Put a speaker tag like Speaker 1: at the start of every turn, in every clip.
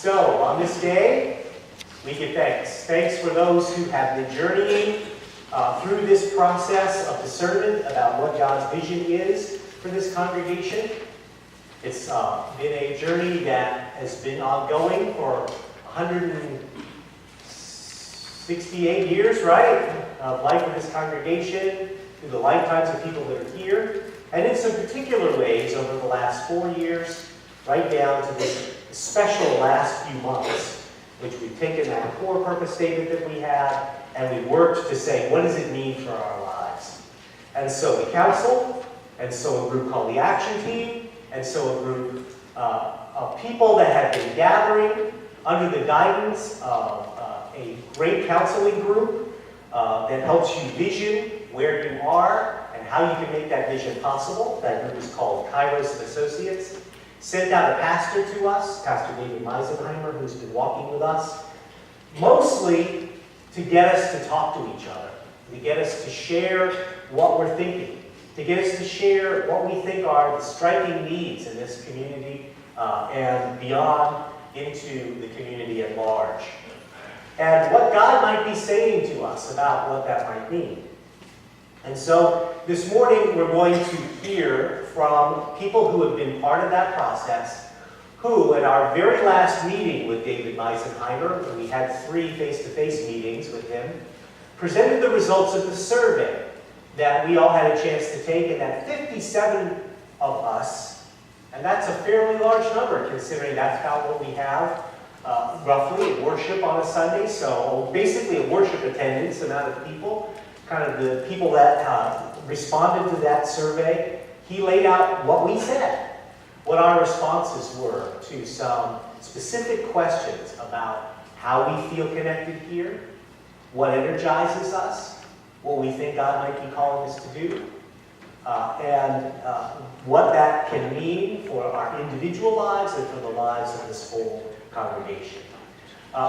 Speaker 1: So, on this day, we give thanks. Thanks for those who have been journeying through this process of discernment about what God's vision is for this congregation. It's been a journey that has been ongoing for 168 years, right, of life of this congregation, through the lifetimes of people that are here, and in some particular ways over the last 4 years, right down to this special last few months, which we've taken that core purpose statement that we have, and we've worked to say, what does it mean for our lives? And so the council, and so a group called the action team, and so a group of people that have been gathering under the guidance of a great counseling group that helps you vision where you are and how you can make that vision possible. That group is called Kairos and Associates. Sent out a pastor to us, Pastor David Meisenheimer, who's been walking with us, mostly to get us to talk to each other, to get us to share what we're thinking, to get us to share what we think are the striking needs in this community and beyond into the community at large. And what God might be saying to us about what that might mean. And so this morning we're going to hear from people who have been part of that process, who at our very last meeting with David Meisenheimer, when we had 3 face-to-face meetings with him, presented the results of the survey that we all had a chance to take, and that 57 of us, and that's a fairly large number considering that's about what we have roughly at worship on a Sunday, so basically a worship attendance amount of people, kind of the people that responded to that survey. He laid out what we said, what our responses were to some specific questions about how we feel connected here, what energizes us, what we think God might be calling us to do, and what that can mean for our individual lives and for the lives of this whole congregation.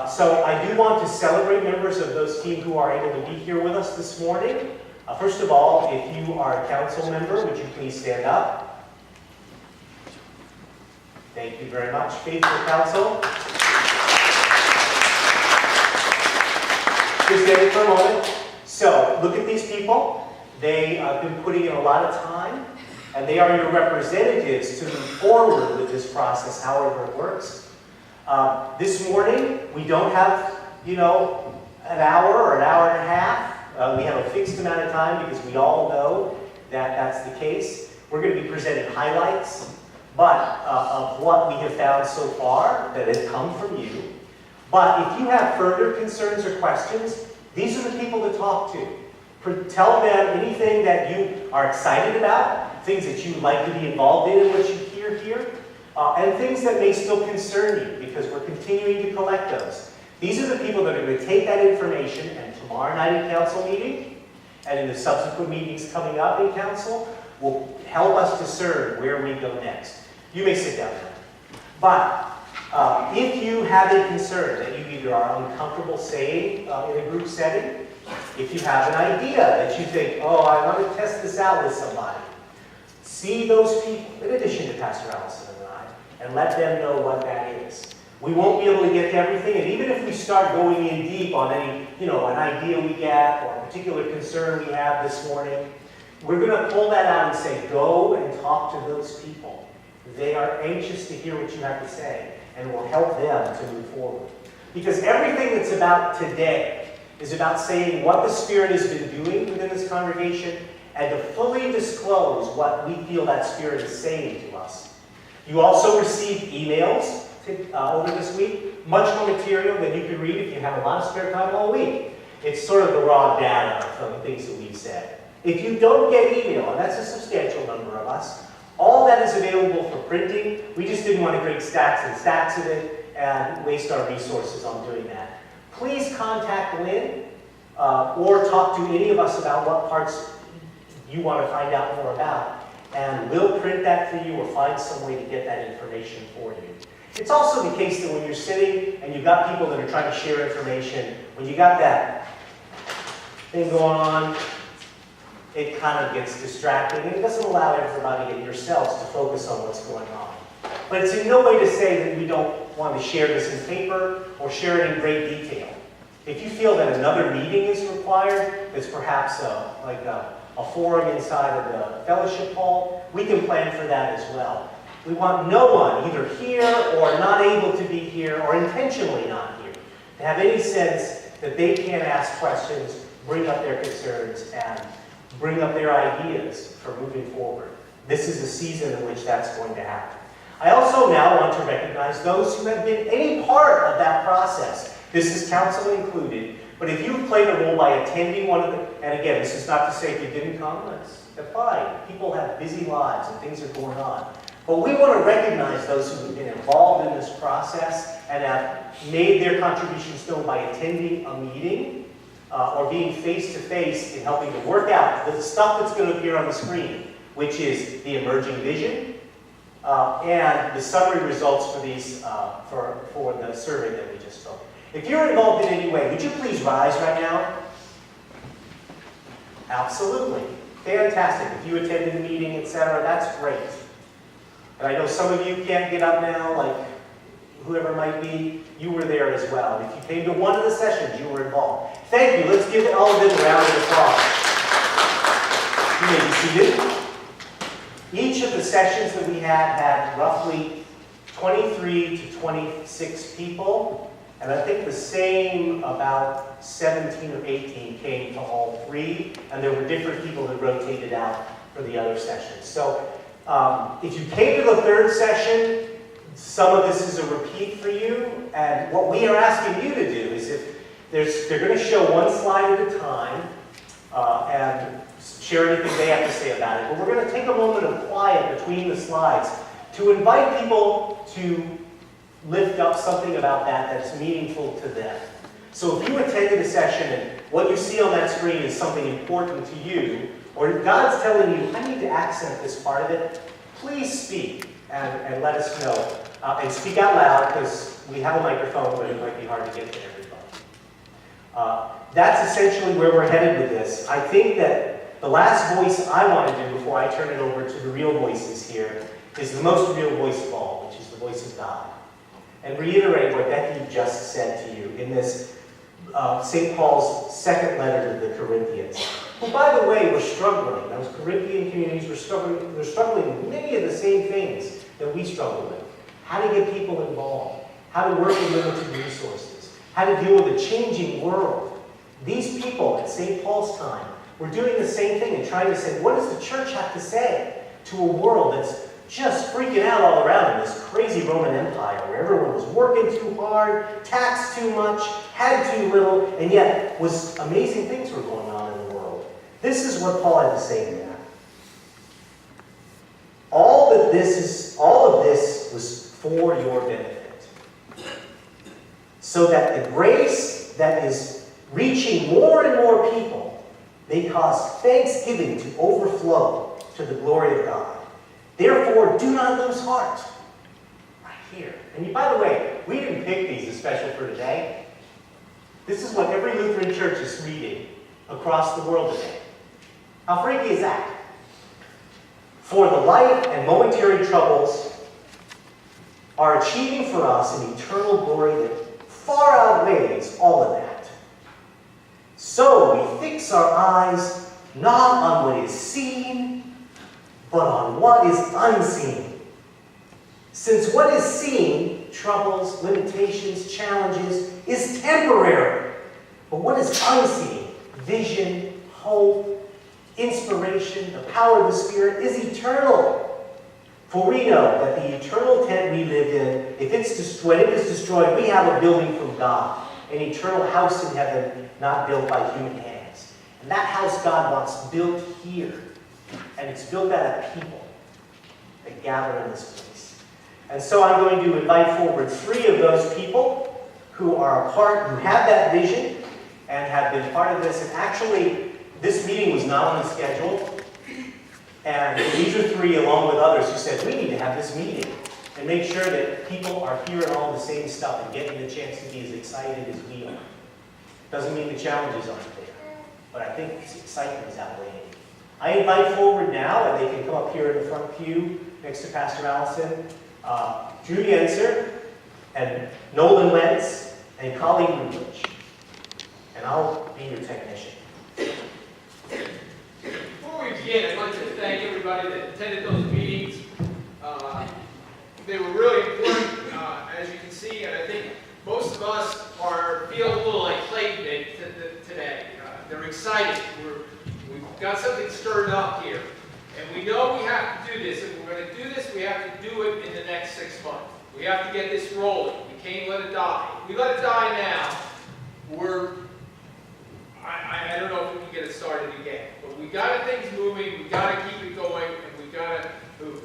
Speaker 1: So I do want to celebrate members of those team who are able to be here with us this morning. First of all, if you are a council member, would you please stand up? Thank you very much, faithful council. Just stand for a moment. So, look at these people. They have been putting in a lot of time, and they are your representatives to move forward with this process, however it works. This morning, we don't have, an hour or an hour and a half. We have a fixed amount of time because we all know that that's the case. We're going to be presenting highlights, but of what we have found so far that has come from you. But if you have further concerns or questions, these are the people to talk to. Tell them anything that you are excited about, things that you'd like to be involved in what you hear here, and things that may still concern you, because we're continuing to collect those. These are the people that are going to take that information, and tomorrow night in council meeting, and in the subsequent meetings coming up in council, will help us discern where we go next. You may sit down now. But if you have a concern that you either are uncomfortable saying in a group setting, if you have an idea that you think, oh, I want to test this out with somebody, see those people, in addition to Pastor Allison and I, and let them know what that is. We won't be able to get to everything, and even if we start going in deep on any, an idea we get or a particular concern we have this morning, we're going to pull that out and say, go and talk to those people. They are anxious to hear what you have to say, and will help them to move forward. Because everything that's about today is about saying what the Spirit has been doing within this congregation and to fully disclose what we feel that Spirit is saying to us. You also received emails over this week, much more material than you can read if you have a lot of spare time all week. It's sort of the raw data from things that we've said. If you don't get email, and that's a substantial number of us, all that is available for printing. We just didn't want to create stacks and stacks of it and waste our resources on doing that. Please contact Lynn or talk to any of us about what parts you want to find out more about, and we'll print that for you or find some way to get that information for you. It's also the case that when you're sitting and you've got people that are trying to share information, when you got that thing going on, it kind of gets distracting, and it doesn't allow everybody and yourselves to focus on what's going on. But it's in no way to say that we don't want to share this in paper or share it in great detail. If you feel that another meeting is required, that's perhaps like a forum inside of the fellowship hall, we can plan for that as well. We want no one, either here or not able to be here or intentionally not here, to have any sense that they can't ask questions, bring up their concerns, and bring up their ideas for moving forward. This is a season in which that's going to happen. I also now want to recognize those who have been any part of that process. This is council included, but if you've played a role by attending one of the, and again, this is not to say if you didn't come, that's fine. People have busy lives and things are going on. But we want to recognize those who have been involved in this process and have made their contributions known by attending a meeting or being face-to-face in helping to work out the stuff that's going to appear on the screen, which is the emerging vision and the summary results for these for the survey that we just took. If you're involved in any way, would you please rise right now? Absolutely. Fantastic. If you attended the meeting, etc., that's great. And I know some of you can't get up now, like whoever it might be, you were there as well. If you came to one of the sessions, you were involved. Thank you. Let's give all of them a round of applause. You may be seated. Each of the sessions that we had roughly 23 to 26 people, and I think the same about 17 or 18 came to all three, and there were different people that rotated out for the other sessions. So if you came to the third session, some of this is a repeat for you, and what we are asking you to do is they're going to show one slide at a time and share anything they have to say about it, but we're going to take a moment of quiet between the slides to invite people to lift up something about that that's meaningful to them. So if you attended a session and what you see on that screen is something important to you, or God's telling you, I need to accent this part of it, please speak and let us know. And speak out loud, because we have a microphone, but it might be hard to get to everybody. That's essentially where we're headed with this. I think that the last voice I want to do before I turn it over to the real voices here is the most real voice of all, which is the voice of God. And reiterate what Becky just said to you in this St. Paul's second letter to the Corinthians, who, by the way, were struggling. Those Corinthian communities were struggling with many of the same things that we struggle with. How to get people involved, how to work with limited resources, how to deal with a changing world. These people at St. Paul's time were doing the same thing and trying to say, what does the church have to say to a world that's just freaking out all around in this crazy Roman Empire where everyone was working too hard, taxed too much, had too little, and yet was amazing things were going on in the world. This is what Paul had to say to that. All of this was for your benefit, so that the grace that is reaching more and more people may cause thanksgiving to overflow to the glory of God. Therefore, do not lose heart. Right here. And by the way, we didn't pick these as special for today. This is what every Lutheran church is reading across the world today. How freaky is that? For the light and momentary troubles are achieving for us an eternal glory that far outweighs all of that. So we fix our eyes not on what is seen, but on what is unseen. Since what is seen, troubles, limitations, challenges, is temporary. But what is unseen, vision, hope, inspiration, the power of the Spirit, is eternal. For we know that the eternal tent we live in, when it is destroyed, we have a building from God, an eternal house in heaven, not built by human hands. And that house God wants built here. And it's built out of people that gather in this place. And so I'm going to invite forward 3 of those people who are a part, who have that vision and have been part of this. And actually, this meeting was not on the schedule. And these are 3, along with others, who said, we need to have this meeting and make sure that people are hearing all the same stuff and getting the chance to be as excited as we are. Doesn't mean the challenges aren't there, but I think this excitement is outweighing. I invite forward now, and they can come up here in the front pew next to Pastor Allison, Drew Yenser, and Nolan Wentz, and Colleen Rutledge. And I'll be your technician.
Speaker 2: Before we begin, I'd like to thank everybody that attended those meetings. They were really important, as you can see, and I think most of us feel a little like Clayton did today. They're excited. We've got something stirred up here. And we know we have to do this. If we're going to do this, we have to do it in the next 6 months. We have to get this rolling. We can't let it die. If we let it die now, I don't know if we can get it started again. But we got things moving, we got to keep it going, and we got to move.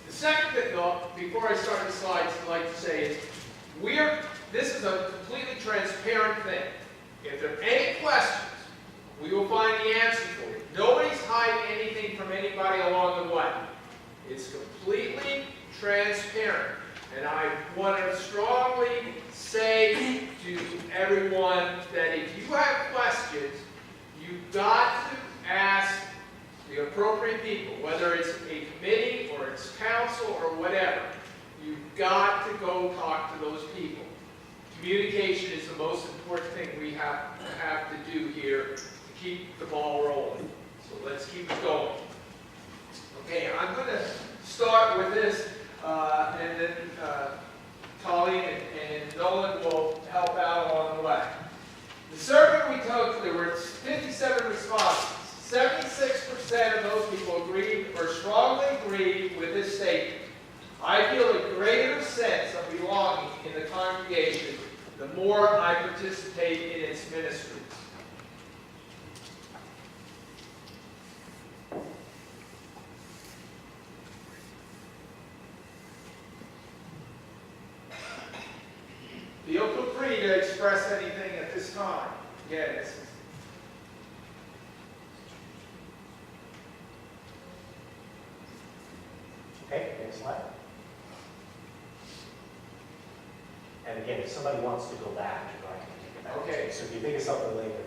Speaker 2: The second thing, though, before I start the slides, I'd like to say is, this is a completely transparent thing. If there are any questions, we will find the answer for you. Nobody's hiding anything from anybody along the way. It's completely transparent. And I want to strongly say to everyone that if you have questions, you've got to ask the appropriate people, whether it's a committee or it's council or whatever. You've got to go talk to those people. Communication is the most important thing we have to do here to keep the ball rolling. So let's keep it going. Okay, I'm going to start with this, and then Colleen and Nolan will help out along the way. The survey we took, there were 57 responses. 76% of those people agreed or strongly agreed with this statement. I feel a greater sense of belonging in the congregation the more I participate in its ministries. Feel free to express anything at this time. Yes.
Speaker 1: Okay, next slide. And again, if somebody wants to go back, I can take it back.
Speaker 2: Okay.
Speaker 1: So if you think of something later.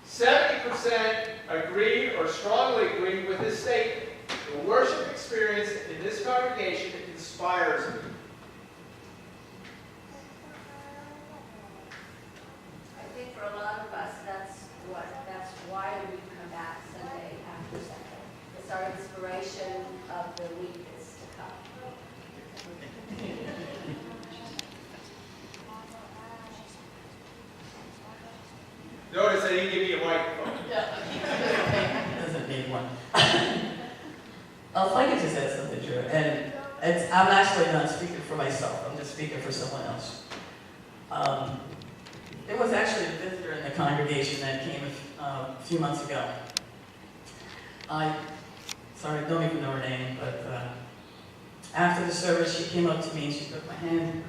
Speaker 2: 70% agreed or strongly agreed with this statement. The worship experience in this congregation inspires me.
Speaker 3: I think for a lot of us, that's why we come back Sunday after Sunday. It's our inspiration of the week is to come.
Speaker 2: Notice I didn't give you a microphone.
Speaker 4: Doesn't need one. If I could just add something, Drew, and I'm actually not speaking for myself, I'm just speaking for someone else. There was actually a visitor in the congregation that came a few months ago. I don't even know her name, but after the service, she came up to me and she took my hand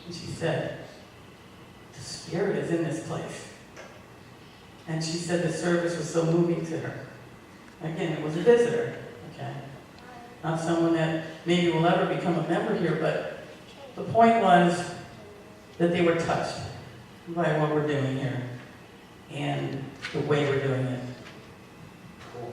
Speaker 4: and she said, "The Spirit is in this place." And she said the service was so moving to her. Again, it was a visitor, okay? Not someone that maybe will ever become a member here, but the point was that they were touched by what we're doing here and the way we're doing it.
Speaker 1: Cool.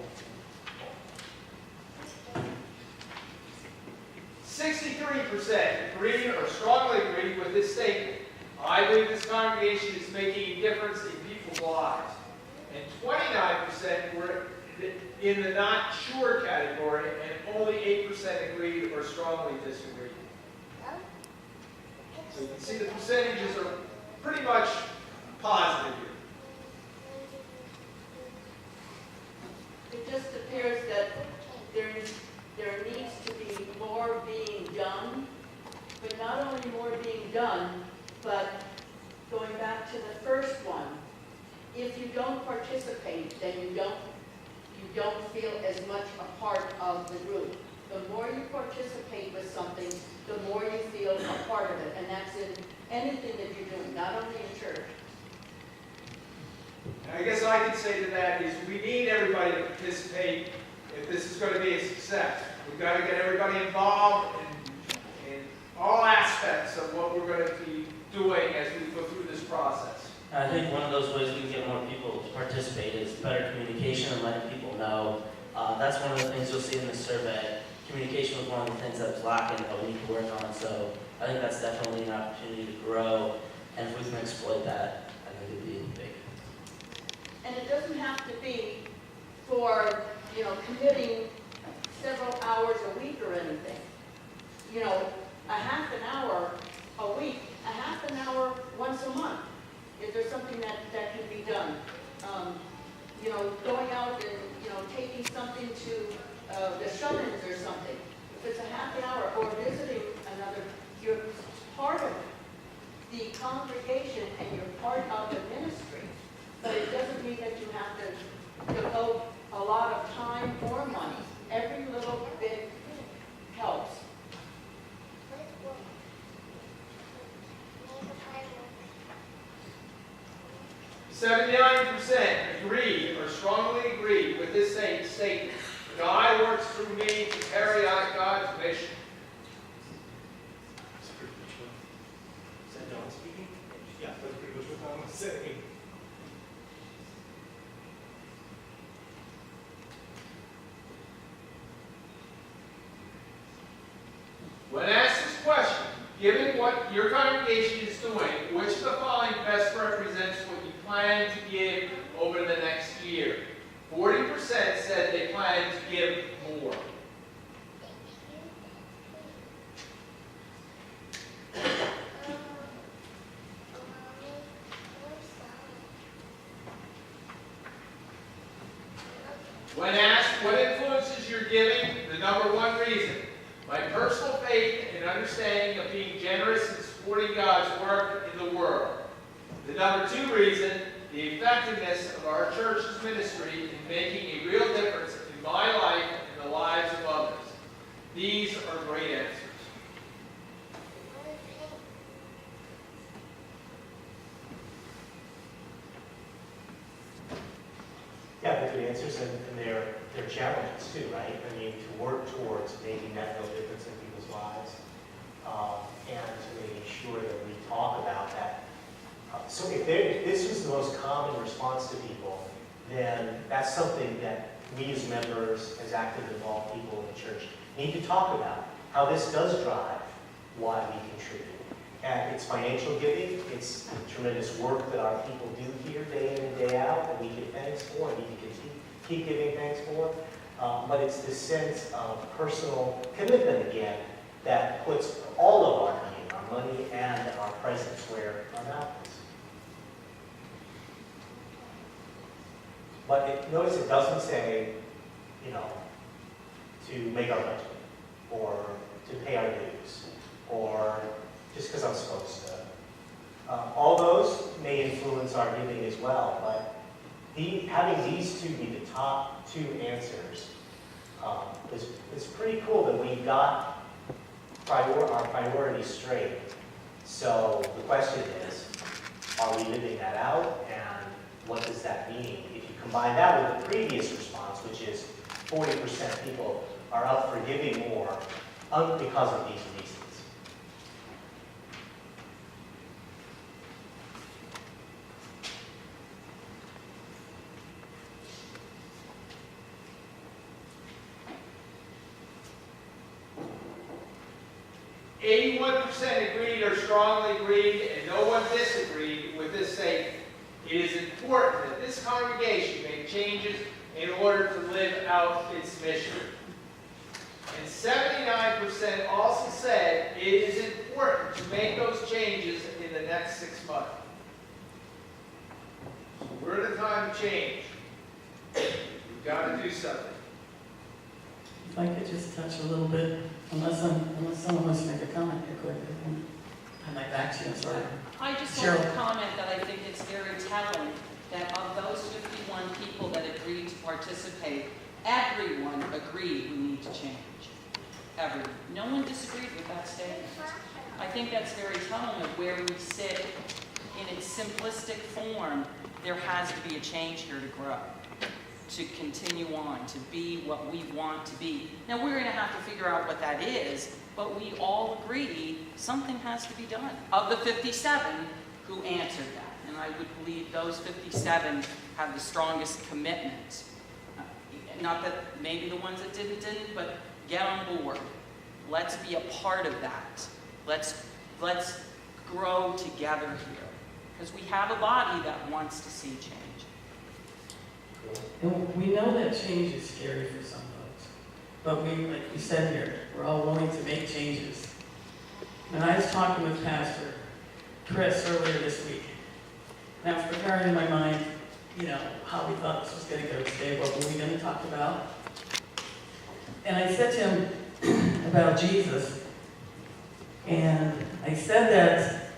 Speaker 2: 63% agreed or strongly agreed with this statement. I believe this congregation is making a difference in people's lives. And 29% were in the not sure category, and only 8% agreed or strongly disagreed. So you can see the percentages are pretty much positive here.
Speaker 5: It just appears that there needs to be more being done, but not only more being done, but going back to the first one, if you don't participate, then you don't feel as much a part of the group. The more you participate with something, the more you feel a part of it, and that's in anything that you're doing, not only in church.
Speaker 2: And I guess I can say to that is we need everybody to participate if this is going to be a success. We've got to get everybody involved in all aspects of what we're going to be doing as we go through this process.
Speaker 6: I think one of those ways we can get more people to participate is better communication and letting people know. That's one of the things you'll see in the survey. Communication was one of the things that was lacking that we need to work on. So I think that's definitely an opportunity to grow, and if we can exploit that, I think it'd be big.
Speaker 5: And it doesn't have to be for, committing several hours a week or anything. A half an hour a week, a half an hour once a month. Is there something that can be done? Going out and, taking something to the shut-ins or something. If it's a half an hour, or visiting another, you're part of the congregation and you're part of the ministry. But it doesn't mean that you have to devote a lot of time or money. Every little bit helps.
Speaker 2: 79% agreed or strongly agreed with this statement. God works through me to carry out God's mission.
Speaker 1: Is that John speaking? Yeah, that's pretty much what John was saying.
Speaker 2: When asked this question, given what your congregation is doing, which of the following best represents what you plan to give over the next year? 40% said they plan to give more. When asked what influences your giving, the number one reason: my personal faith and understanding of being generous and supporting God's work in the world. The number two reason: the effectiveness of our church's ministry in making a real difference in my life and the lives of others. These are great answers.
Speaker 1: Yeah, they're good answers, and they're challenges too, right? I mean, to work towards making that real difference in people's lives, and to making sure that we talk about that. So if this was the most common response to people, then that's something that we as members, as active, involved people in the church, need to talk about. How this does drive why we contribute. And it's financial giving, it's the tremendous work that our people do here day in and day out that we give thanks for, and we can keep giving thanks for. But it's this sense of personal commitment again that puts all of our money and our presence where our mouth is. But notice it doesn't say, to make our budget, or to pay our dues, or just because I'm supposed to. All those may influence our giving as well, but having these two be the top two answers is pretty cool that we got our priorities straight. So the question is, are we living that out, and what does that mean? If you combine that with the previous response, which is 40% people are up for giving more because of these reasons.
Speaker 2: %, agreed or strongly agreed, and no one disagreed with this statement. It is important that this congregation make changes in order to live out its mission. And 79% also said it is important to make those changes in the next 6 months. So we're at a time of change. We've got to do something.
Speaker 4: If I could just touch a little bit, unless someone wants to make a comment here quick, I'd like back to you, I'm sorry.
Speaker 7: I just want to comment that I think it's very telling that of those 51 people that agreed to participate, everyone agreed we need to change. Everyone. No one disagreed with that statement. I think that's very telling of where we sit in its simplistic form. There has to be a change here to grow, to continue on, to be what we want to be. Now, we're going to have to figure out what that is, but we all agree something has to be done. Of the 57 who answered that, and I would believe those 57 have the strongest commitment. Not that maybe the ones that didn't, but get on board. Let's be a part of that. Let's grow together here. Because we have a body that wants to see change.
Speaker 4: And we know that change is scary for some folks. But we, like we said here, we're all willing to make changes. And I was talking with Pastor Chris earlier this week. And I was preparing in my mind, how we thought this was going to go today, what were we going to talk about. And I said to him about Jesus. And I said that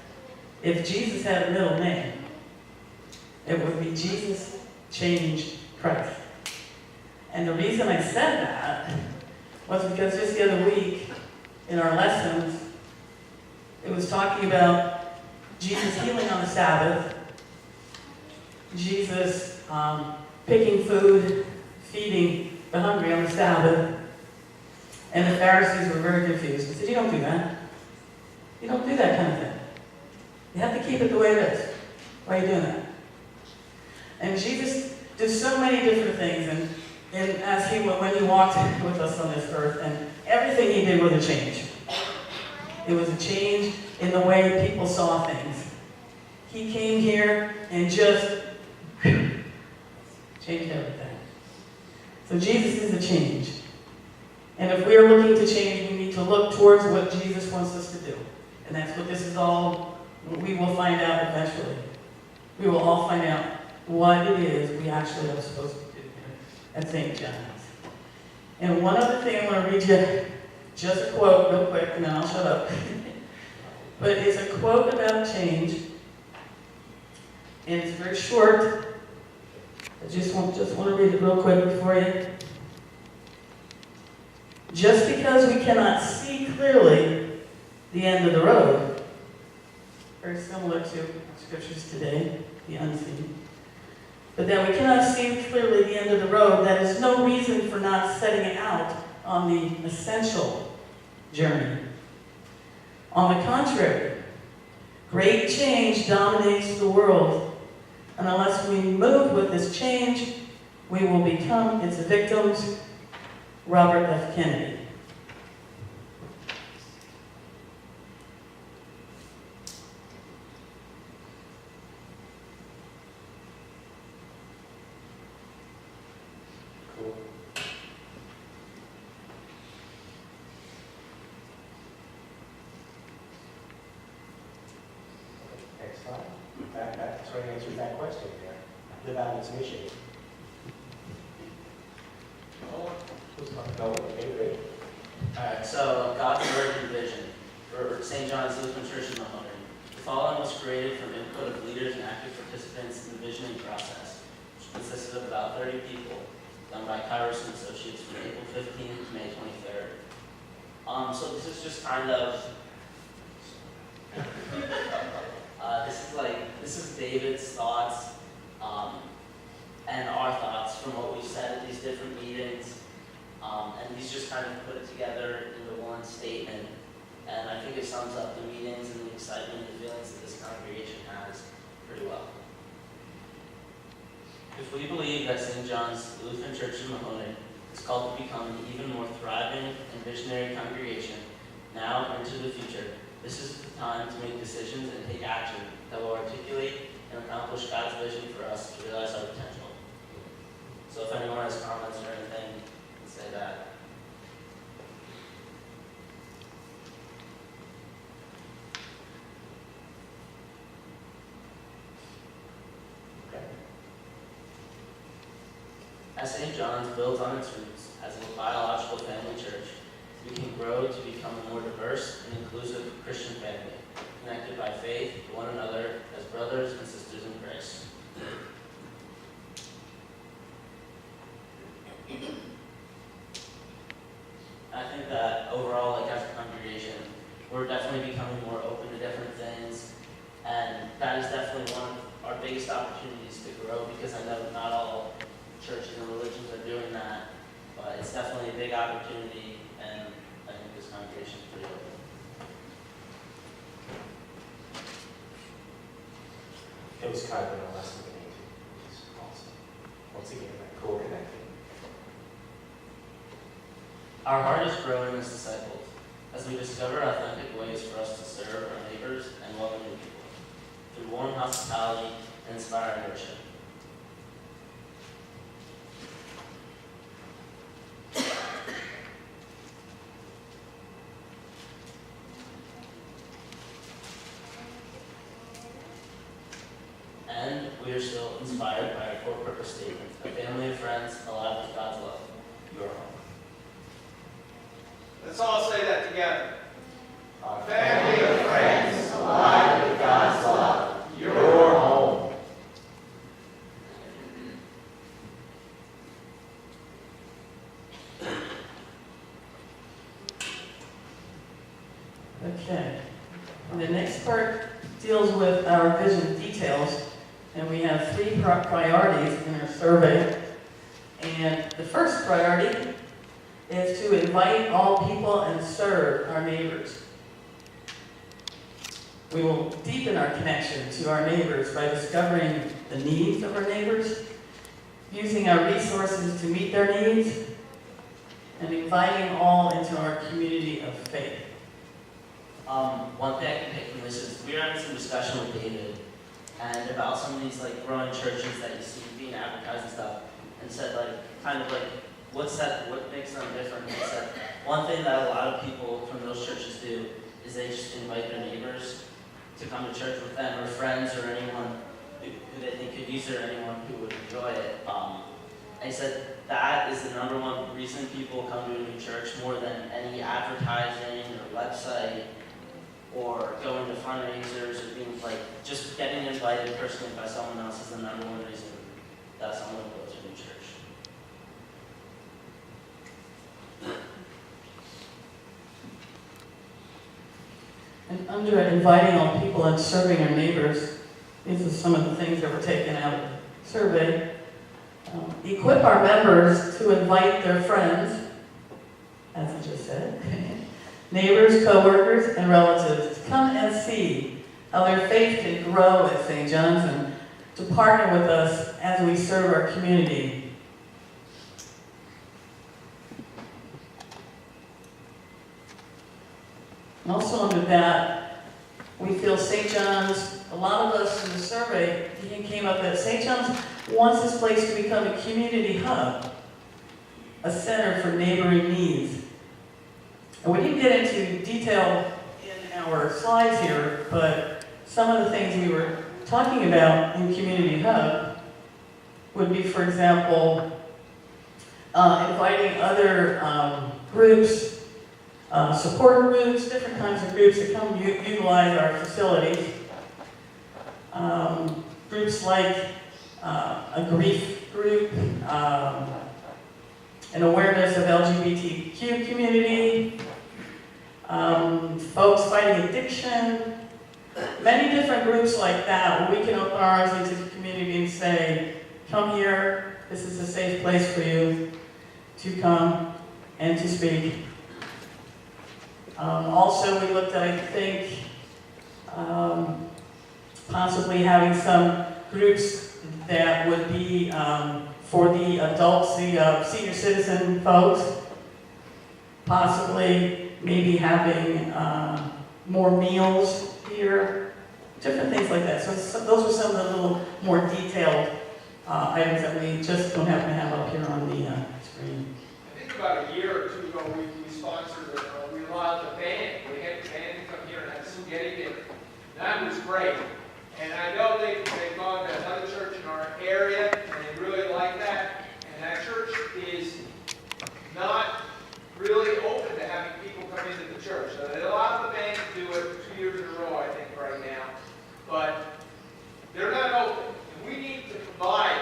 Speaker 4: if Jesus had a middle name, it would be Jesus Change Christ. And the reason I said that was because just the other week in our lessons, it was talking about Jesus healing on the Sabbath, Jesus picking food, feeding the hungry on the Sabbath, and the Pharisees were very confused. He said, you don't do that. You don't do that kind of thing. You have to keep it the way it is. Why are you doing that? And Jesus did so many different things, and when he walked with us on this earth, and everything he did was a change. It was a change in the way people saw things. He came here and just changed everything. So Jesus is a change. And if we are looking to change, we need to look towards what Jesus wants us to do. And that's what this is all, we will find out eventually. We will all find out what it is we actually are supposed to do here at St. John's. And one other thing I'm going to read you, just a quote real quick, and then I'll shut up. But it's a quote about change, and it's very short. I just want to read it real quick before you. Just because we cannot see clearly the end of the road, very similar to scriptures today, the unseen, but that we cannot see clearly the end of the road, that is no reason for not setting out on the essential journey. On the contrary, great change dominates the world, and unless we move with this change, we will become its victims. Robert F. Kennedy.
Speaker 1: Cool. Next slide. That sort of answers that question there. Live out its mission. No, okay, great.
Speaker 6: Alright, so God's Word and Vision for St. John's Lutheran Church in Mahoney. The following was created from input of leaders and active participants in the visioning process, which consisted of about 30 people, done by Kairos and Associates from April 15th to May 23rd. So this is just kind of, this is David's thoughts, and our thoughts from what we've said at these different meetings. And he's just kind of put it together into one statement. And I think it sums up the meetings and the excitement and the feelings that this congregation has pretty well. If we believe that St. John's Lutheran Church in Mahoney is called to become an even more thriving and visionary congregation now and into the future, this is the time to make decisions and take action that will articulate and accomplish God's vision for us to realize our potential. So if anyone has comments or anything, say that.
Speaker 1: Okay.
Speaker 6: As St. John's builds on its roots as a biological family church, we can grow to become a more diverse and inclusive Christian family, connected by faith to one another as brothers and sisters in Christ. I think that overall, like as a congregation, we're definitely becoming more open to different things, and that is definitely one of our biggest opportunities to grow, because I know not all churches and religions are doing that, but it's definitely a big opportunity, and I think this congregation is pretty open.
Speaker 1: It was kind of in a lesson in 18, which is awesome. Once again, that core connecting.
Speaker 6: Our heart is growing as disciples. as we discover authentic ways for us to serve our neighbors and welcome new people through warm hospitality and inspiring worship. And we are still inspired by our core purpose statement, a family of friends alive with God's love. Your home.
Speaker 2: Let's all say that together.
Speaker 1: A
Speaker 2: family of friends
Speaker 1: alive with God's love. Your home.
Speaker 4: Okay. And the next part deals with our vision details, and we have 3 priorities in our survey. And the first priority is to invite all people and serve our neighbors. We will deepen our connection to our neighbors by discovering the needs of our neighbors, using our resources to meet their needs, and inviting all into our community of faith.
Speaker 6: One thing I can take from this is we were having some discussion with David and about some of these like growing churches that you see being advertised and stuff, and said what makes them different. And he said one thing that a lot of people from those churches do is they just invite their neighbors to come to church with them, or friends, or anyone who they think could use it, or anyone who would enjoy it. And he said that is the #1 reason people come to a new church more than any advertising or website or going to fundraisers or being just getting invited personally by someone else is the #1 reason that someone will go to a new church.
Speaker 4: And under inviting all people and serving our neighbors, these are some of the things that were taken out of the survey. Equip our members to invite their friends, as I just said, neighbors, co-workers, and relatives to come and see how their faith can grow at St. John's, and to partner with us as we serve our community. And also under that, we feel St. John's, a lot of us in the survey came up that St. John's wants this place to become a community hub, a center for neighboring needs. And we didn't get into detail in our slides here, but some of the things we were talking about in Community Hub would be, for example, inviting other groups, support groups, different kinds of groups that come utilize our facilities. Groups like a grief group, an awareness of LGBTQ community, folks fighting addiction, many different groups like that where we can open our arms into the community and say, come here, this is a safe place for you to come and to speak. Also, we looked at, I think, possibly having some groups that would be for the adults, the senior citizen folks, possibly maybe having more meals here, different things like that. So those were some of the little more detailed items that we just don't happen to have up here on the screen.
Speaker 2: I think about a year or 2 ago, we sponsored, we allowed the band. We had the band to come here and have spaghetti dinner. That was great. And I know they've gone to another church in our area, and they really like that. And that church is not really open to having people come into the church. So they allow the band to do it 2 years in a row, I think, right now. But they're not open. And we need to provide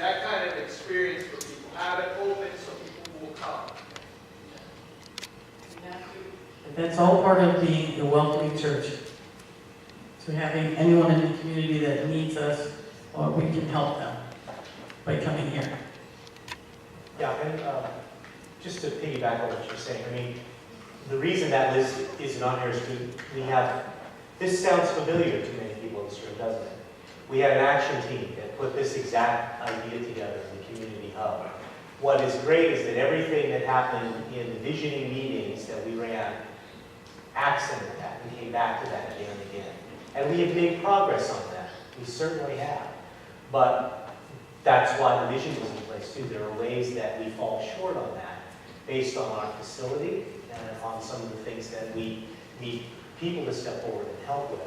Speaker 2: that kind of experience for people. Have it open so people will come.
Speaker 4: That's all part of being a welcoming church. So having anyone in the community that needs us, or we can help them by coming here.
Speaker 1: Yeah, and just to piggyback on what you're saying, I mean, the reason that list isn't on here is we have, this sounds familiar to many people in this room, doesn't it? We had an action team that put this exact idea together in the community hub. What is great is that everything that happened in the visioning meetings that we ran accented that. We came back to that again and again. And we have made progress on that. We certainly have. But that's why the vision was in place too. There are ways that we fall short on that based on our facility and on some of the things that we need people to step forward and help with.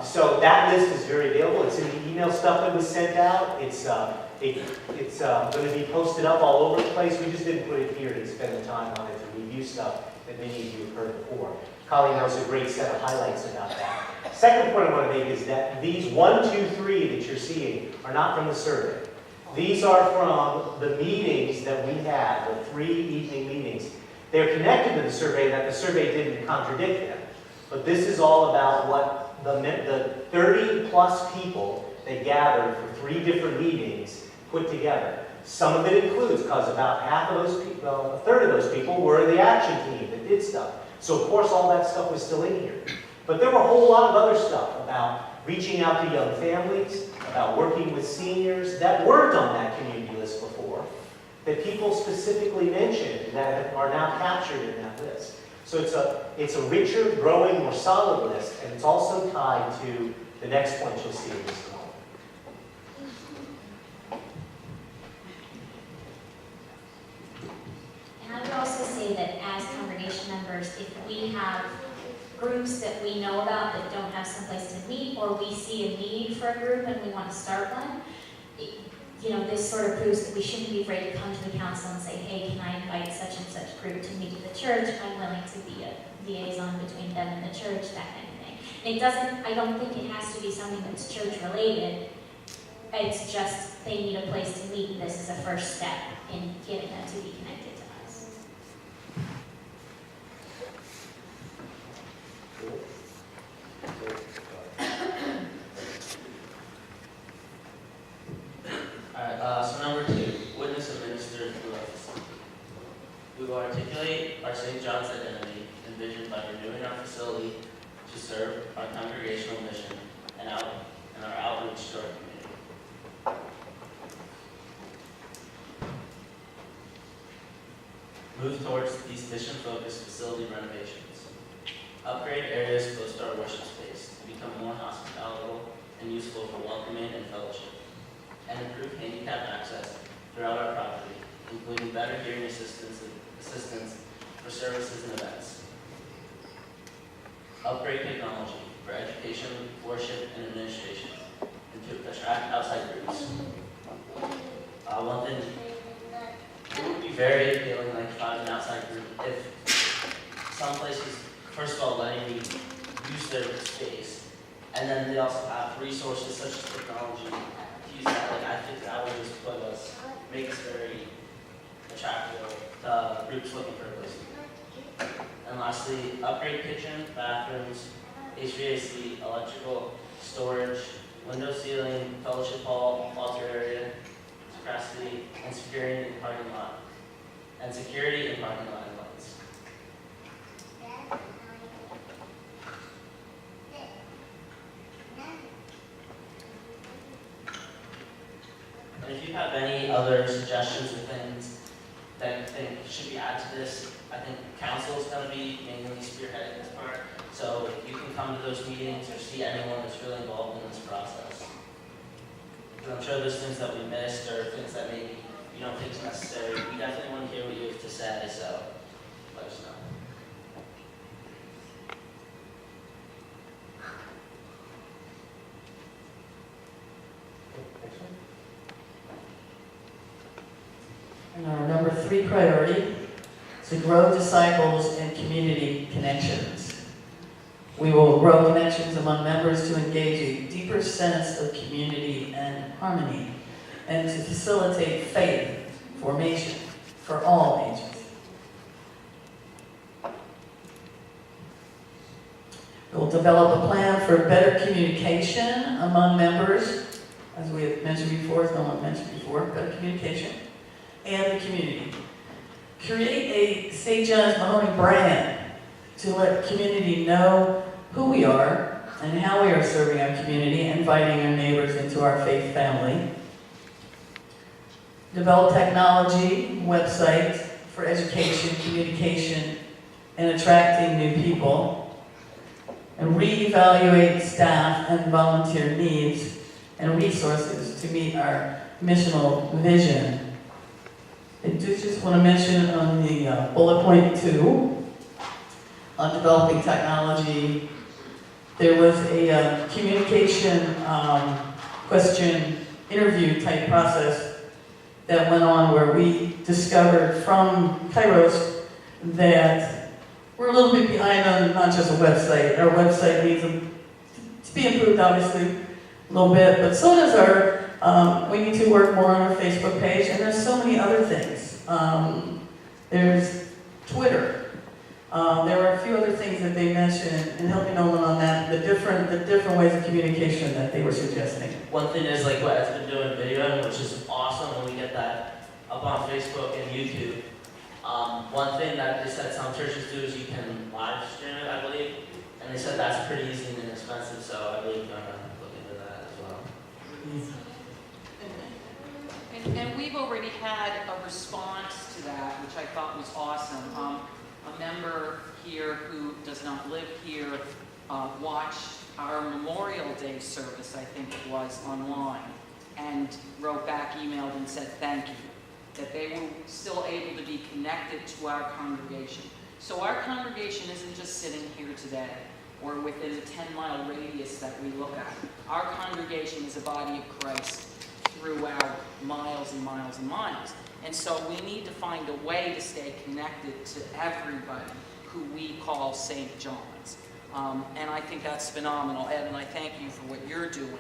Speaker 1: So that list is very available. It's in the email stuff that was sent out. It's going to be posted up all over the place. We just didn't put it here to spend the time on it to review stuff that many of you have heard before. Colleen knows a great set of highlights about that. Second point I want to make is that these 1, 2, 3 that you're seeing are not from the survey. These are from the meetings that we had, the 3 evening meetings. They're connected to the survey, that the survey didn't contradict them. But this is all about what the 30 plus people that gathered for 3 different meetings put together. Some of it includes, because about half of those people, well, a third of those people were the action team that did stuff. So of course all that stuff was still in here. But there were a whole lot of other stuff about reaching out to young families, about working with seniors that weren't on that community list before, that people specifically mentioned that are now captured in that list. So it's a richer, growing, more solid list, and it's also tied to the next point you'll see in this moment.
Speaker 8: And I would also say that as congregation members, if we have groups that we know about that don't have someplace to meet, or we see a need for a group and we want to start one, this sort of proves that we shouldn't be afraid to come to the council and say, hey, can I invite such and such group to meet at the church? I'm willing to be a liaison between them and the church, that kind of thing. And I don't think it has to be something that's church related. It's just they need a place to meet, and this is a first step in getting them to be connected to us.
Speaker 6: Alright, so number 2, witness and minister through our facility. We will articulate our St. John's identity and vision by renewing our facility to serve our congregational mission and our outreach to our community. Move towards these mission-focused facility renovations. Upgrade areas close to our worship space to become more hospitable and useful for welcoming and fellowship. And improve handicap access throughout our property, including better hearing assistance for services and events. Upgrade technology for education, worship, and administration, and to attract outside groups. One thing, it would be very appealing, like if I was an outside group, if some places, first of all, letting me use their space, and then they also have resources such as technology to use that. Like, I think that would just make us very attractive groups looking for a place to go. And lastly, upgrade kitchen, bathrooms, HVAC, electrical, storage, window ceiling, fellowship hall, altar area, capacity, and security in parking lot, and security in parking lot and lights. And if you have any other suggestions or things that you think should be added to this, I think council is going to be mainly spearheading this part. So you can come to those meetings or see anyone that's really involved in this process. Because I'm sure there's things that we missed or things that maybe you don't think is necessary. We definitely want to hear what you have to say, so let us know.
Speaker 4: And our number 3 priority is to grow disciples and community connections. We will grow connections among members to engage a deeper sense of community and harmony, and to facilitate faith formation for all ages. We will develop a plan for better communication among members, as we have mentioned before, as no one mentioned before, better communication, and the community. Create a St. John's Mahoney brand to let the community know who we are and how we are serving our community, inviting our neighbors into our faith family. Develop technology, websites for education, communication, and attracting new people, and reevaluate staff and volunteer needs and resources to meet our missional vision. I do just want to mention on the bullet point 2, on developing technology, there was a communication question interview type process that went on where we discovered from Kairos that we're a little bit behind on not just a website. Our website needs to be improved, obviously, a little bit, but so does we need to work more on our Facebook page, and there's so many other things. There's Twitter. There were a few other things that they mentioned, and help me Nolan on that, the different ways of communication that they were suggesting.
Speaker 6: One thing is like what Ed's been doing video, which is awesome when we get that up on Facebook and YouTube. One thing that they said some churches do is you can live stream it, I believe, and they said that's pretty easy and inexpensive, so I believe you're gonna look into that as well.
Speaker 7: And we've already had a response to that, which I thought was awesome. A member here who does not live here watched our Memorial Day service, I think it was, online, and wrote back, emailed, and said thank you, that they were still able to be connected to our congregation. So our congregation isn't just sitting here today or within the 10-mile radius that we look at. Our congregation is a body of Christ throughout miles and miles and miles. And so we need to find a way to stay connected to everybody who we call St. John's. And I think that's phenomenal, Ed, and I thank you for what you're doing,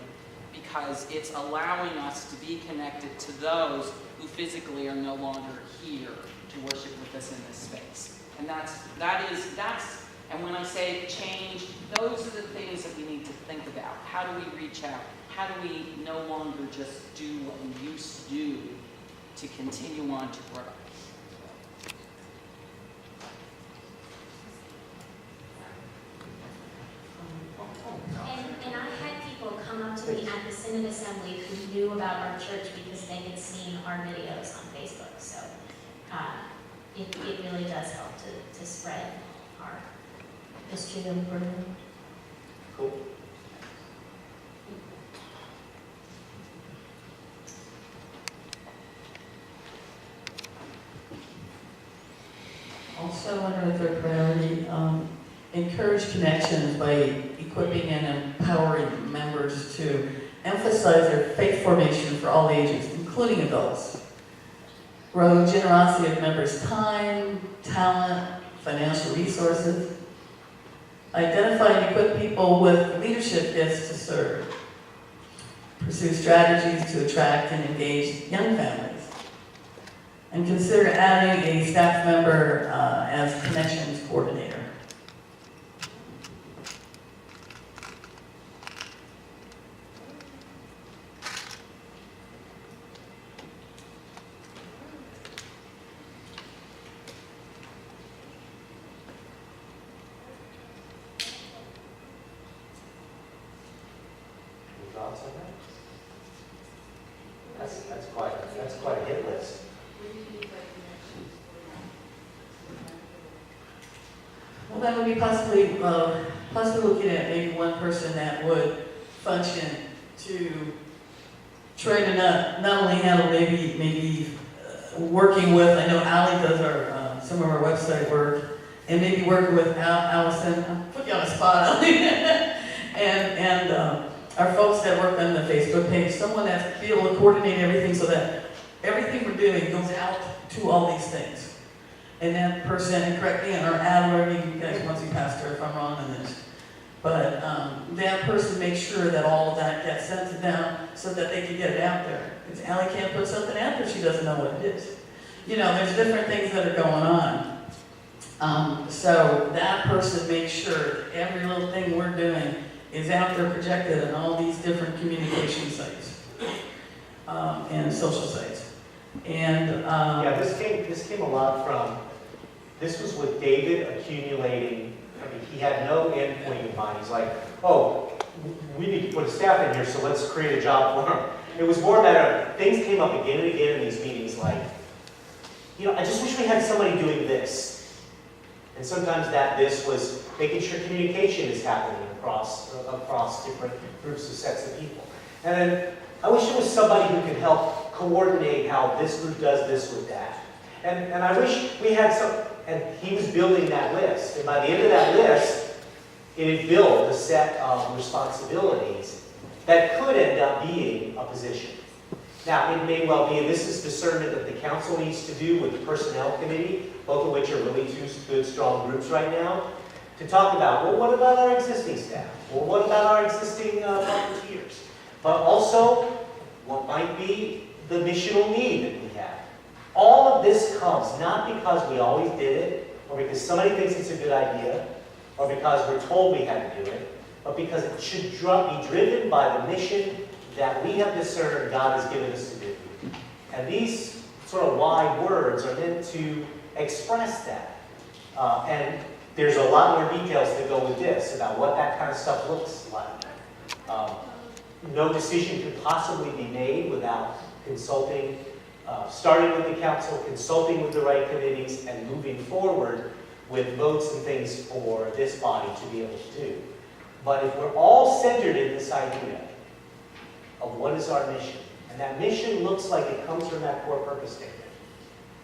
Speaker 7: because it's allowing us to be connected to those who physically are no longer here to worship with us in this space. And and when I say change, those are the things that we need to think about. How do we reach out? How do we no longer just do what we used to do to continue on to grow?
Speaker 8: And I had people come up to me at the Synod Assembly who knew about our church because they had seen our videos on Facebook. So it really does help to spread our history of the word.
Speaker 1: Cool.
Speaker 4: Also, under the third priority, encourage connections by equipping and empowering members to emphasize their faith formation for all ages, including adults. Grow generosity of members' time, talent, financial resources. Identify and equip people with leadership gifts to serve. Pursue strategies to attract and engage young families. And consider adding a staff member as connections coordinator.
Speaker 1: Any thoughts on that? That's quite a hit list.
Speaker 4: Well, that would be possibly looking at maybe one person that would function to try to not only handle maybe working with, I know Allie does some of our website work, and maybe working with Allison, I'll put you on the spot, Allie, and our folks that work on the Facebook page, someone that's be able to coordinate everything so that everything we're doing goes out to all these things. And that person, and correct me, or Adler, you guys once you passed her if I'm wrong on this, but that person makes sure that all of that gets sent to them so that they can get it out there. Because Allie can't put something out there, she doesn't know what it is. You know, there's different things that are going on. So that person makes sure that every little thing we're doing is out there projected on all these different communication sites and social sites. And
Speaker 1: Yeah, this came a lot from, this was with David accumulating, I mean, he had no end point in mind. He's like, oh, we need to put a staff in here, so let's create a job for him. It was more that things came up again and again in these meetings, like, you know, I just wish we had somebody doing this. And sometimes this was making sure communication is happening across different groups of sets of people. And then I wish there was somebody who could help coordinate how this group does this with that. And I wish we had and he was building that list. And by the end of that list, it had built a set of responsibilities that could end up being a position. Now, it may well be, and this is discernment that the council needs to do with the personnel committee, both of which are really two good, strong groups right now, to talk about, well, what about our existing staff? Well, what about our existing volunteers? But also, what might be the missional need that we have? All of this comes not because we always did it, or because somebody thinks it's a good idea, or because we're told we had to do it, but because it should be driven by the mission that we have discerned God has given us to do. And these sort of wide words are meant to express that. And there's a lot more details that go with this about what that kind of stuff looks like. No decision could possibly be made without consulting, starting with the council, consulting with the right committees, and moving forward with votes and things for this body to be able to do. But if we're all centered in this idea of what is our mission, and that mission looks like it comes from that core purpose statement,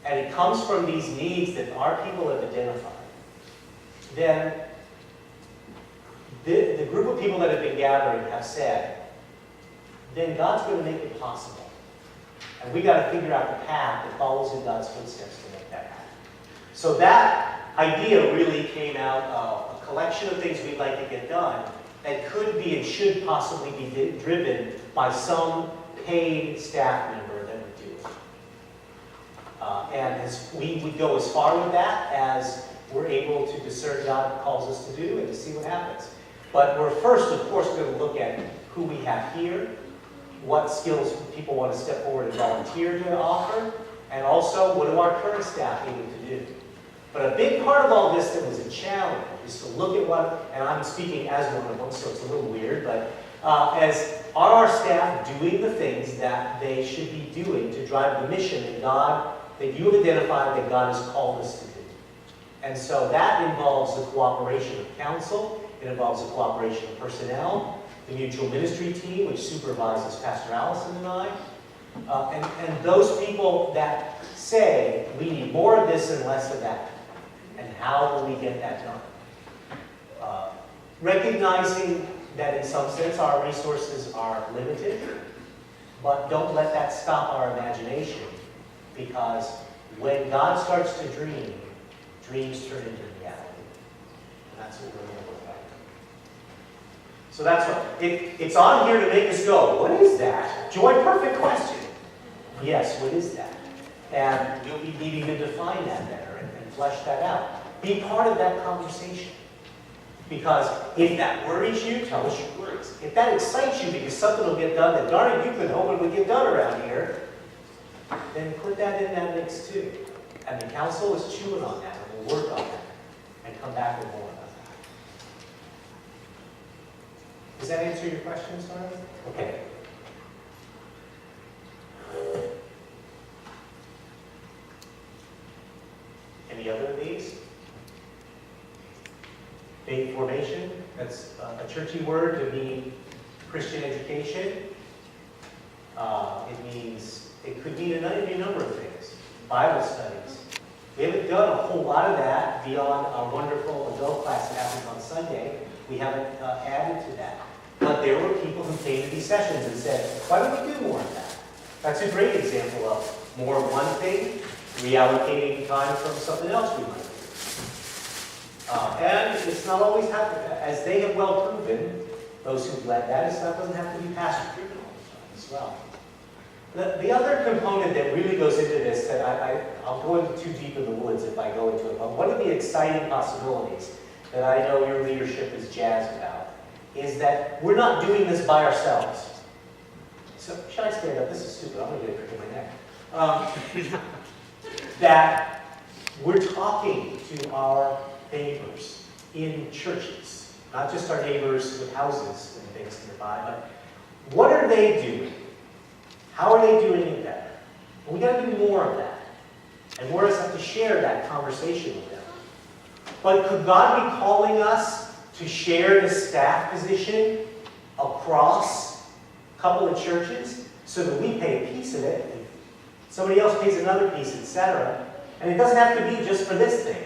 Speaker 1: and it comes from these needs that our people have identified, then the group of people that have been gathering have said, then God's going to make it possible. And we got to figure out the path that follows in God's footsteps to make that happen. So that idea really came out of a collection of things we'd like to get done that could be and should possibly be driven by some paid staff member that would do it. And as we would go as far with that as we're able to discern God calls us to do and to see what happens. But we're first, of course, going to look at who we have here, what skills people want to step forward and volunteer to offer, and also what do our current staff able to do. But a big part of all this that was a challenge is to look at what, and I'm speaking as one of them, so it's a little weird, but as are our staff doing the things that they should be doing to drive the mission that you have identified that God has called us to do. And so that involves the cooperation of council, it involves the cooperation of personnel, the mutual ministry team, which supervises Pastor Allison and I, and those people that say, we need more of this and less of that. And how will we get that done? Recognizing that in some sense our resources are limited, but don't let that stop our imagination, because when God starts to dream, dreams turn into reality. And that's what we're going to look at. So that's what, it's on here to make us go, what is that? Joy, perfect question. Yes, what is that? And you'll be needing to define that better and flesh that out. Be part of that conversation. Because if that worries you, tell us your worries. If that excites you because something will get done that darn it, you've been hoping would get done around here, then put that in that mix too. And the council is chewing on that, and we'll work on that and come back with more about that. Does that answer your question, Sarah? Okay. Any other of these? Faith formation, that's a churchy word to mean Christian education. It could mean any number of things. Bible studies. We haven't done a whole lot of that beyond our wonderful adult class that happens on Sunday. We haven't added to that. But there were people who came to these sessions and said, why don't we do more of that? That's a great example of more of one thing, reallocating time from something else we might do. And it's not always happening. As they have well proven, those who've led that, doesn't have to be pastor-driven all the time as well. The other component that really goes into this, that I'll go into too deep in the woods if I go into it, but one of the exciting possibilities that I know your leadership is jazzed about is that we're not doing this by ourselves. So, should I stand up? This is stupid. I'm going to get a crick in my neck. That we're talking to our neighbors in churches, not just our neighbors with houses and things nearby, but what are they doing? How are they doing it better? And we got to do more of that. And more of us have to share that conversation with them. But could God be calling us to share the staff position across a couple of churches so that we pay a piece of it, and somebody else pays another piece, etc.? And it doesn't have to be just for this thing.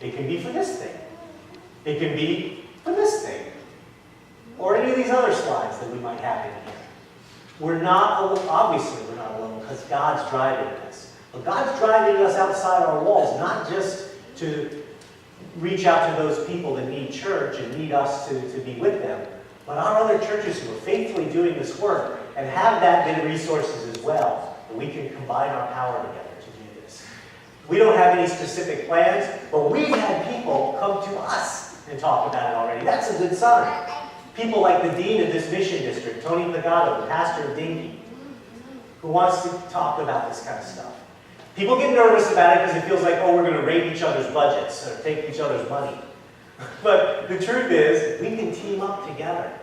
Speaker 1: It can be for this thing. It can be for this thing. Or any of these other slides that we might have in here. We're not alone, obviously we're not alone, because God's driving us. But God's driving us outside our walls, not just to reach out to those people that need church and need us to be with them, but our other churches who are faithfully doing this work and have that bit of resources as well, that we can combine our power together to do this. We don't have any specific plans, but we've had people come to us and talk about it already. That's a good sign. People like the dean of this mission district, Tony Pagato, the pastor of Dinky, who wants to talk about this kind of stuff. People get nervous about it because it feels like, oh, we're going to raid each other's budgets or take each other's money. But the truth is, we can team up together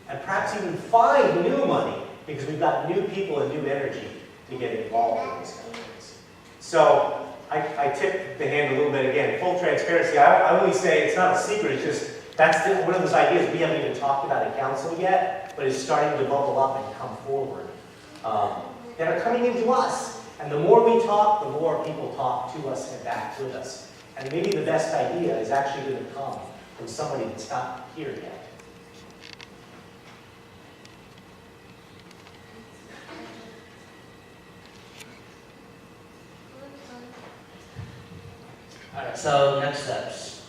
Speaker 1: and perhaps even find new money because we've got new people and new energy to get involved in these kind of things. So I tip the hand a little bit again. Full transparency, I only say it's not a secret, it's just that's one of those ideas we haven't even talked about in council yet, but it's starting to bubble up and come forward. That are coming into us. And the more we talk, the more people talk to us and back with us. And maybe the best idea is actually going to come from somebody that's not here yet.
Speaker 6: Alright, so next steps.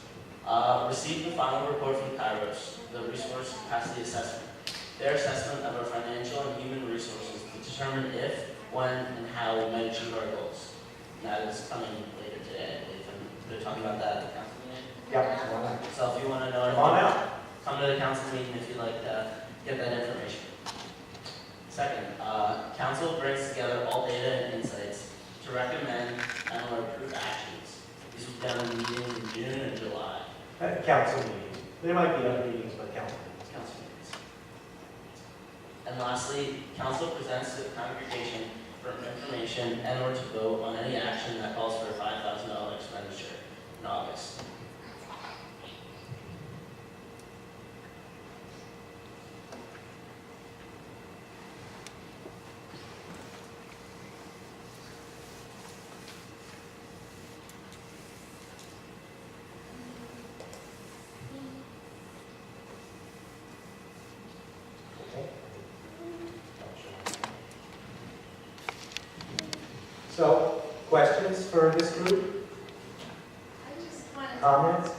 Speaker 6: Receive the final report from Kairos, the resource capacity assessment. Their assessment of our financial and human resources to determine if, when, and how we might achieve our goals. And that is coming later today, I believe, and they're talking about that at the council meeting.
Speaker 1: Yep.
Speaker 6: So if you want to know
Speaker 1: Come on
Speaker 6: anything,
Speaker 1: out.
Speaker 6: come to the council meeting if you'd like to get that information. Second, council brings together all data and insights to recommend and/or approve actions. These will be done in meetings in June and July.
Speaker 1: Council meeting. There might be other meetings, but council meetings.
Speaker 6: Council meetings. And lastly, council presents to the congregation for information and/or to vote on any action that calls for a $5,000 expenditure in August.
Speaker 1: So, questions for this group?
Speaker 9: I just wanted
Speaker 1: Comments?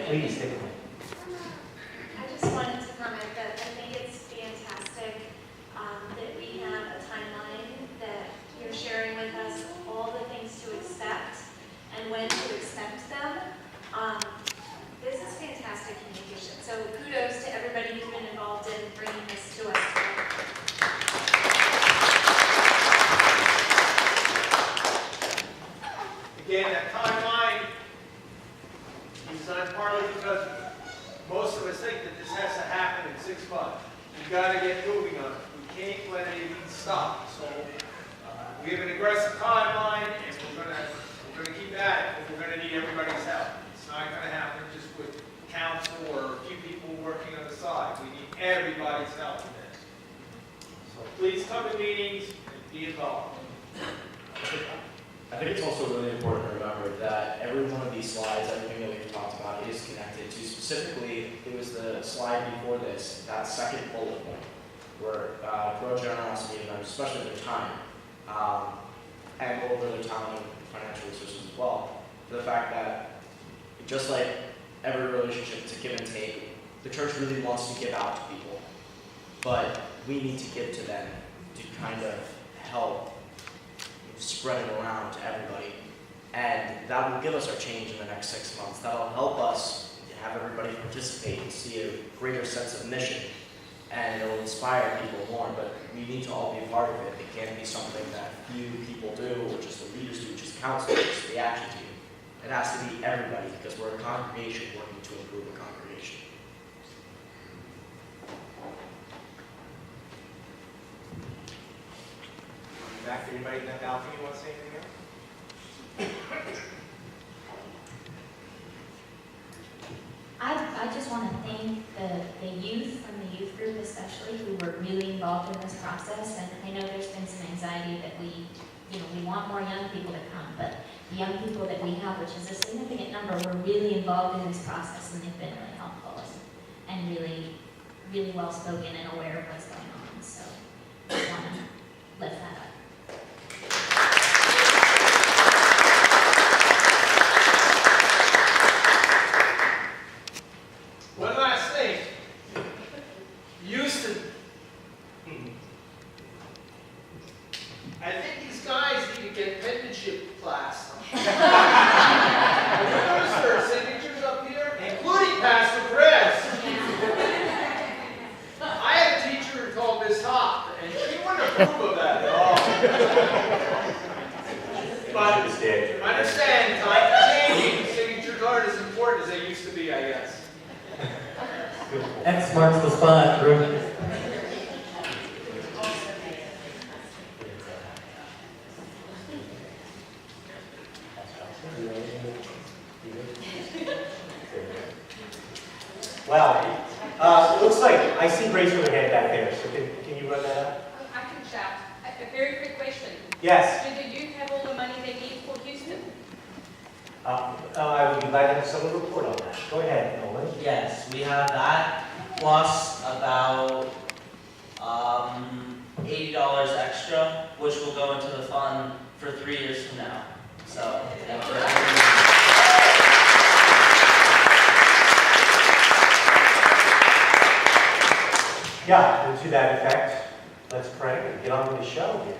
Speaker 1: Please take it.
Speaker 9: I just wanted to comment that I think it's fantastic that we have a timeline that you're sharing with us, all the things to expect and when to expect them. This is fantastic communication. So kudos to everybody who's been involved in bringing this to us today.
Speaker 2: Again, that timeline is done partly because most of us think that this has to happen in 6 months. We've got to get moving on it. We can't let anything stop. So we have an aggressive timeline, and we're going to keep at it, but we're going to need everybody's help. It's not going to happen just with council or a few people working on the side. We need everybody's help in this. So please come to meetings and be involved.
Speaker 10: I think it's also really important to remember that every one of these slides, everything that we've talked about is connected to specifically, it was the slide before this, that second bullet point, where grow generosity and especially their time, and over their time and financial resources as well. For the fact that just like every relationship, it's a give and take, the church really wants to give out to people, but we need to give to them to kind of help spread it around to everybody. And that will give us our change in the next 6 months. That'll help us have everybody participate and see a greater sense of mission. And it'll inspire people more, but we need to all be a part of it. It can't be something that few people do, or just the leaders do, just council, just the action team. It has to be everybody, because we're a congregation working to improve a congregation.
Speaker 1: Back to anybody in that balcony who wants to say anything else?
Speaker 8: want to thank the youth from the youth group especially, who were really involved in this process. And I know there's been some anxiety that we want more young people to come, but the young people that we have, which is a significant number, were really involved in this process, and they've been really helpful and really, really well spoken and aware of what's going on. So I just want to lift that up.
Speaker 2: One last thing. Houston. I think these guys need to get penmanship class. Have you noticed there are signatures up here? Including Pastor Chris. I had a teacher called Miss Hop, and she wouldn't approve of that at all. But understand, times are changing. Signatures aren't as important as they used to be, I guess.
Speaker 4: X marks the spot, group.
Speaker 1: Well, it looks like, I see Grace with her hand back there, so can you run that up?
Speaker 11: I can shout. A very quick question.
Speaker 1: Yes.
Speaker 11: Do the youth have all the money they need for Houston?
Speaker 1: I would be glad to have someone report on that. Go ahead, Nolan.
Speaker 6: Yes, we have that, plus about $80 extra, which will go into the fund for 3 years from now. So, that's it.
Speaker 1: Yeah, and to that effect, let's pray and get on with the show here.